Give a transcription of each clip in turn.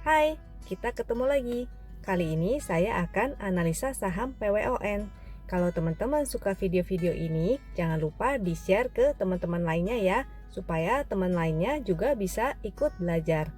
Hai, kita ketemu lagi. Kali ini saya akan analisa saham PWON. Kalau teman-teman suka video-video ini, jangan lupa di-share ke teman-teman lainnya ya, supaya teman lainnya juga bisa ikut belajar.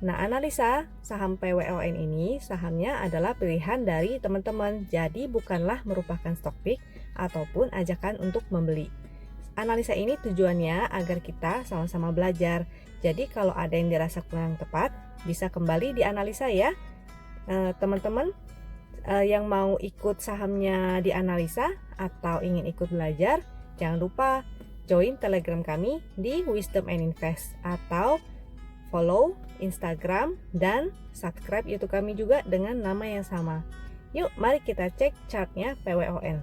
Nah, analisa saham PWON ini, sahamnya adalah pilihan dari teman-teman, jadi bukanlah merupakan stock pick ataupun ajakan untuk membeli. Analisa ini tujuannya agar kita sama-sama belajar. Jadi kalau ada yang dirasa kurang tepat, bisa kembali dianalisa ya. Teman-teman yang mau ikut sahamnya dianalisa atau ingin ikut belajar, jangan lupa join Telegram kami di Wisdom and Invest atau follow Instagram dan subscribe YouTube kami juga dengan nama yang sama. Yuk, mari kita cek chartnya PWON.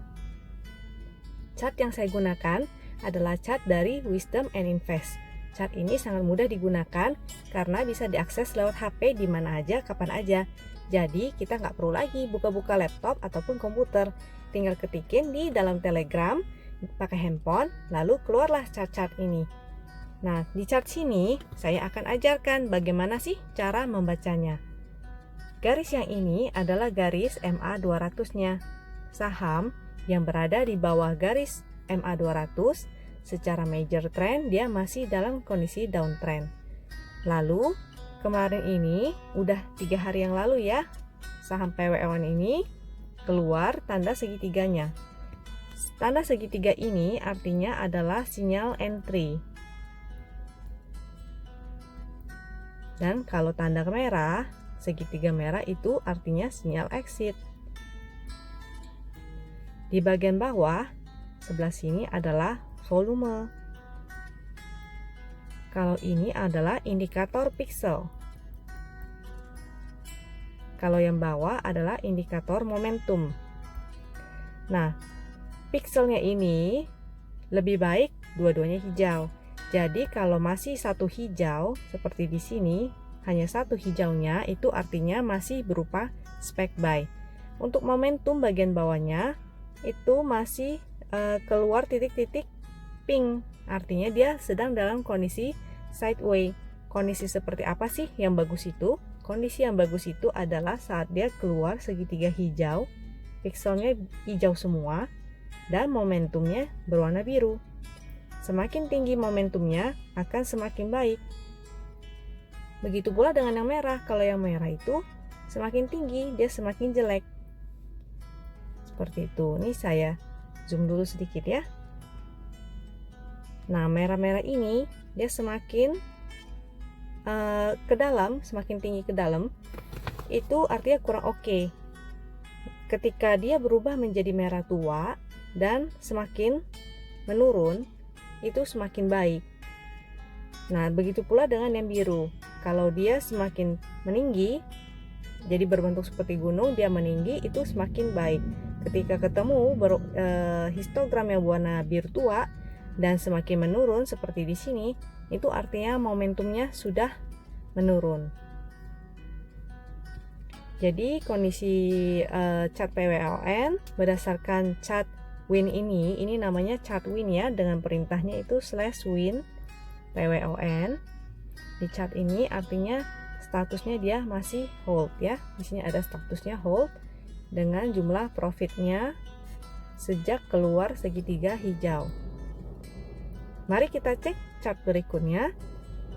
Chart yang saya gunakan adalah chart dari Wisdom and Invest. Chart ini sangat mudah digunakan karena bisa diakses lewat HP di mana aja, kapan aja. Jadi kita nggak perlu lagi buka-buka laptop ataupun komputer. Tinggal ketikin di dalam Telegram pakai handphone, lalu keluarlah chart-chart ini. Nah, di chart sini saya akan ajarkan bagaimana sih cara membacanya. Garis yang ini adalah garis MA 200-nya. Saham yang berada di bawah garis MA 200 secara major trend dia masih dalam kondisi downtrend. Lalu kemarin ini udah 3 hari yang lalu ya, saham PWON ini keluar tanda segitiganya. Tanda segitiga ini artinya adalah sinyal entry. Dan kalau tanda merah, segitiga merah itu artinya sinyal exit. Di bagian bawah sebelah sini adalah volume. Kalau ini adalah indikator pixel. Kalau yang bawah adalah indikator momentum. Nah, pixelnya ini lebih baik dua-duanya hijau. Jadi kalau masih satu hijau seperti di sini, hanya satu hijaunya itu artinya masih berupa spek buy. Untuk momentum bagian bawahnya itu masih keluar titik-titik pink, artinya dia sedang dalam kondisi sideways. Kondisi seperti apa sih yang bagus itu? Kondisi yang bagus itu adalah saat dia keluar segitiga hijau, pixelnya hijau semua, dan momentumnya berwarna biru. Semakin tinggi momentumnya akan semakin baik. Begitu pula dengan yang merah. Kalau yang merah itu semakin tinggi, dia semakin jelek. Seperti itu. Ini saya zoom dulu sedikit ya. Nah, merah-merah ini dia semakin ke dalam, semakin tinggi ke dalam, itu artinya kurang oke. Ketika dia berubah menjadi merah tua dan semakin menurun, itu semakin baik. Nah, begitu pula dengan yang biru. Kalau dia semakin meninggi, jadi berbentuk seperti gunung, dia meninggi, itu semakin baik. Ketika ketemu histogram yang warna biru tua dan semakin menurun seperti di sini, itu artinya momentumnya sudah menurun. Jadi kondisi chart PWON berdasarkan chart win ini namanya chart win ya, dengan perintahnya itu /win PWON. Di chart ini artinya statusnya dia masih hold ya. Di sini ada statusnya hold dengan jumlah profitnya sejak keluar segitiga hijau. Mari kita cek chart berikutnya.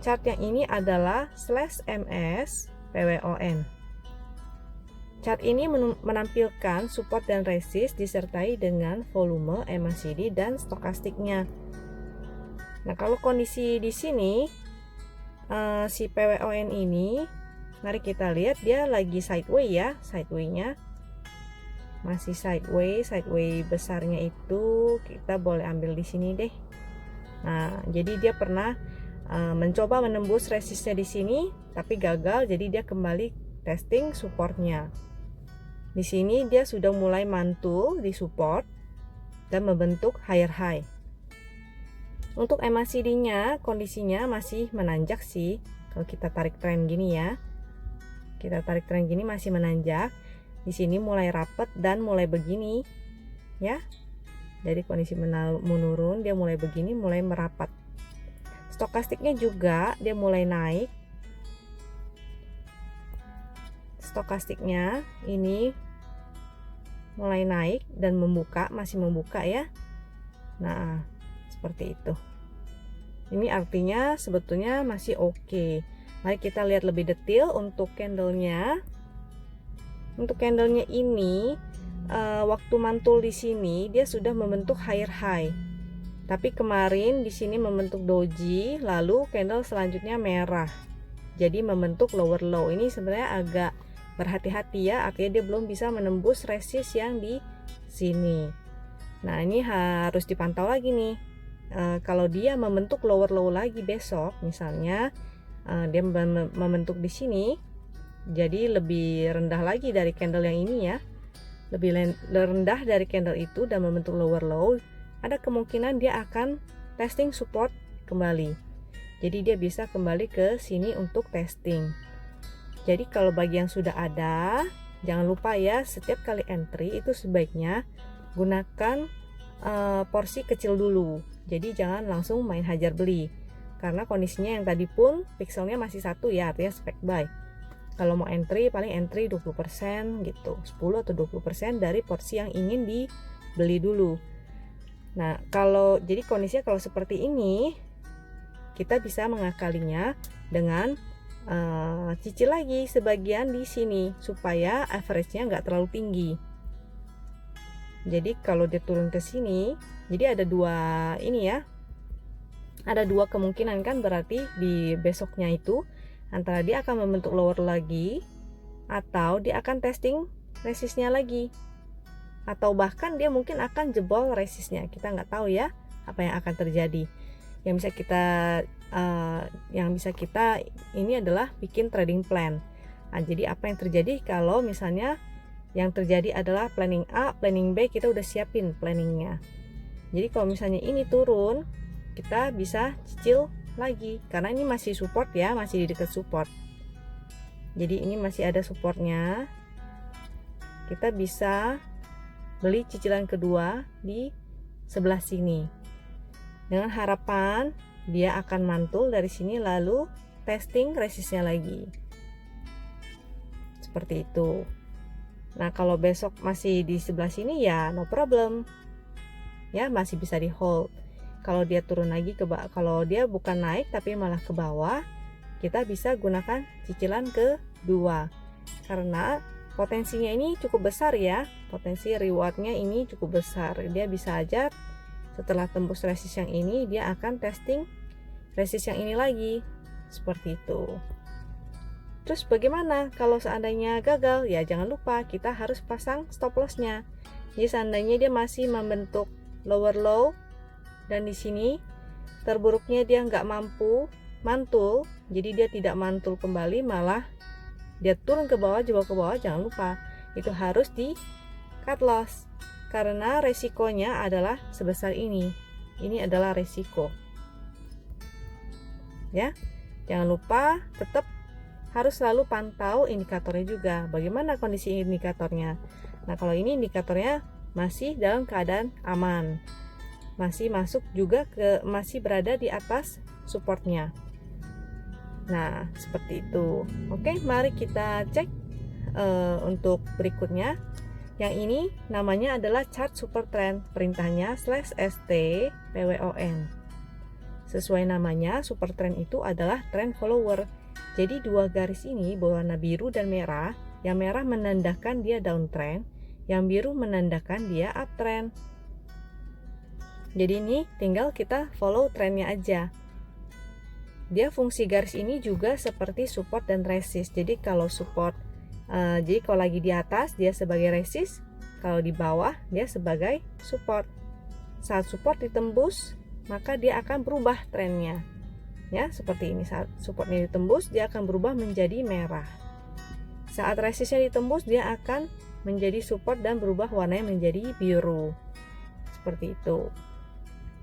Chart yang ini adalah /ms PWON. Chart ini menampilkan support dan resist disertai dengan volume, MACD dan stokastiknya. Nah, kalau kondisi di sini si PWON ini, mari kita lihat dia lagi sideways ya, sideway-nya masih sideways besarnya itu kita boleh ambil di sini deh. Nah, jadi dia pernah mencoba menembus resistnya di sini tapi gagal, jadi dia kembali testing supportnya. Di sini dia sudah mulai mantul di support dan membentuk higher high. Untuk MACD-nya kondisinya masih menanjak sih. Kalau kita tarik tren gini ya. Kita tarik tren gini masih menanjak. Di sini mulai rapat dan mulai begini. Ya. Jadi kondisi menurun, dia mulai begini, mulai merapat. Stokastiknya juga dia mulai naik stokastiknya ini mulai naik dan membuka, masih membuka ya. Nah, seperti itu. Ini artinya sebetulnya masih oke. Mari kita lihat lebih detail untuk candlenya. Untuk candlenya ini, waktu mantul di sini dia sudah membentuk higher high. Tapi kemarin di sini membentuk doji, lalu candle selanjutnya merah. Jadi membentuk lower low. Ini sebenarnya agak berhati-hati ya, artinya dia belum bisa menembus resist yang di sini. Nah, ini harus dipantau lagi nih. Kalau dia membentuk lower low lagi besok, misalnya dia membentuk di sini, jadi lebih rendah lagi dari candle yang ini ya, lebih rendah dari candle itu dan membentuk lower low, ada kemungkinan dia akan testing support kembali. Jadi dia bisa kembali ke sini untuk testing. Jadi kalau bagi yang sudah ada, jangan lupa ya, setiap kali entry itu sebaiknya gunakan porsi kecil dulu. Jadi jangan langsung main hajar beli, karena kondisinya yang tadi pun pixelnya masih satu ya, artinya spec buy. Kalau mau entry paling entry 20% gitu, 10 atau 20% dari porsi yang ingin dibeli dulu. Nah, jadi kondisinya kalau seperti ini, kita bisa mengakalinya dengan cicil lagi sebagian di sini supaya average-nya nggak terlalu tinggi. Jadi kalau dia turun ke sini, jadi ada dua ini ya, ada dua kemungkinan kan, berarti di besoknya itu antara dia akan membentuk lower lagi, atau dia akan testing resistnya lagi, atau bahkan dia mungkin akan jebol resistnya. Kita nggak tahu ya apa yang akan terjadi. Yang bisa kita ini adalah bikin trading plan. Nah, jadi apa yang terjadi kalau misalnya yang terjadi adalah planning A, planning B, kita udah siapin planningnya. Jadi kalau misalnya ini turun, kita bisa cicil lagi karena ini masih support ya, masih di dekat support. Jadi ini masih ada supportnya. Kita bisa beli cicilan kedua di sebelah sini dengan harapan dia akan mantul dari sini lalu testing resistnya lagi, seperti itu. Nah, kalau besok masih di sebelah sini ya no problem ya, masih bisa di hold. Kalau dia turun lagi kalau dia bukan naik tapi malah ke bawah, kita bisa gunakan cicilan kedua karena potensinya ini cukup besar ya, potensi rewardnya ini cukup besar. Dia bisa aja setelah tembus resist yang ini dia akan testing resist yang ini lagi, seperti itu. Terus bagaimana kalau seandainya gagal? Ya jangan lupa kita harus pasang stop lossnya. Jadi seandainya dia masih membentuk lower low dan di sini terburuknya dia nggak mampu mantul, jadi dia tidak mantul kembali, malah dia turun ke bawah, jebol ke bawah, jangan lupa itu harus di cut loss karena resikonya adalah sebesar ini. Ini adalah resiko ya. Jangan lupa tetap harus selalu pantau indikatornya juga, bagaimana kondisi indikatornya. Nah, kalau ini indikatornya masih dalam keadaan aman, masih masuk juga masih berada di atas supportnya. Nah, seperti itu. Oke, mari kita cek untuk berikutnya. Yang ini namanya adalah chart super trend, perintahnya /ST PWON. Sesuai namanya, super trend itu adalah trend follower. Jadi dua garis ini berwarna biru dan merah, yang merah menandakan dia downtrend, yang biru menandakan dia uptrend. Jadi ini tinggal kita follow trendnya aja. Dia fungsi garis ini juga seperti support dan resist. Jadi kalau support, jadi kalau lagi di atas dia sebagai resist, kalau di bawah dia sebagai support. Saat support ditembus, maka dia akan berubah trennya. Ya, seperti ini. Saat supportnya ditembus, dia akan berubah menjadi merah. Saat resistnya ditembus, dia akan menjadi support dan berubah warnanya menjadi biru. Seperti itu.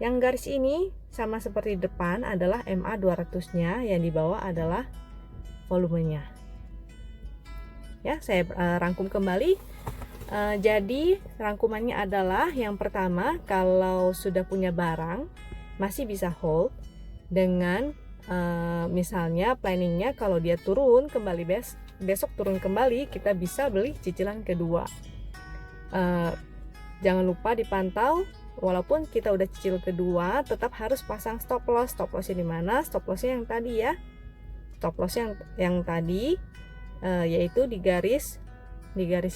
Yang garis ini sama seperti depan adalah MA 200-nya, yang di bawah adalah volumenya. Ya, saya rangkum kembali. Jadi rangkumannya adalah yang pertama, kalau sudah punya barang masih bisa hold dengan Misalnya planningnya kalau dia turun kembali besok turun kembali, kita bisa beli cicilan kedua. Jangan lupa dipantau, walaupun kita udah cicil kedua, tetap harus pasang stop loss. Stop lossnya di mana? Stop lossnya yang tadi ya. Stop loss yang tadi, yaitu di garis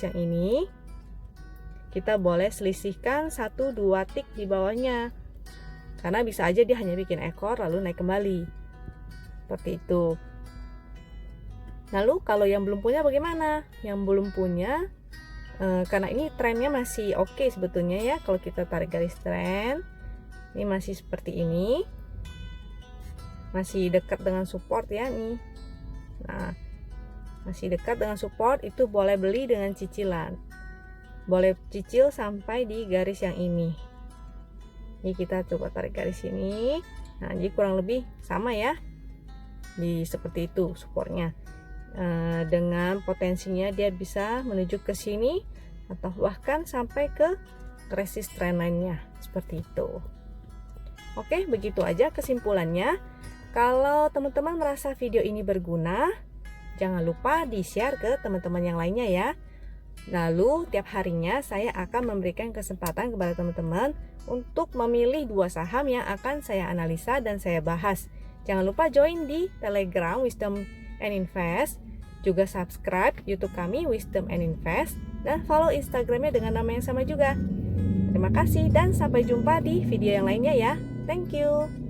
yang ini. Kita boleh selisihkan 1-2 tik di bawahnya, karena bisa aja dia hanya bikin ekor lalu naik kembali, seperti itu. Lalu kalau yang belum punya bagaimana? Yang belum punya, karena ini trennya masih oke sebetulnya ya. Kalau kita tarik garis tren, ini masih seperti ini, masih dekat dengan support ya nih. Nah, masih dekat dengan support, itu boleh beli dengan cicilan. Boleh cicil sampai di garis yang ini. Ini kita coba tarik garis ini. Nah, jadi kurang lebih sama ya. Seperti itu supportnya. Dengan potensinya dia bisa menuju ke sini atau bahkan sampai ke resist trend line-nya, seperti itu. Oke, begitu aja kesimpulannya. Kalau teman-teman merasa video ini berguna, jangan lupa di-share ke teman-teman yang lainnya ya. Lalu tiap harinya saya akan memberikan kesempatan kepada teman-teman untuk memilih 2 saham yang akan saya analisa dan saya bahas. Jangan lupa join di Telegram Wisdom and Invest, juga subscribe YouTube kami Wisdom and Invest, dan follow Instagramnya dengan nama yang sama juga. Terima kasih dan sampai jumpa di video yang lainnya ya. Thank you.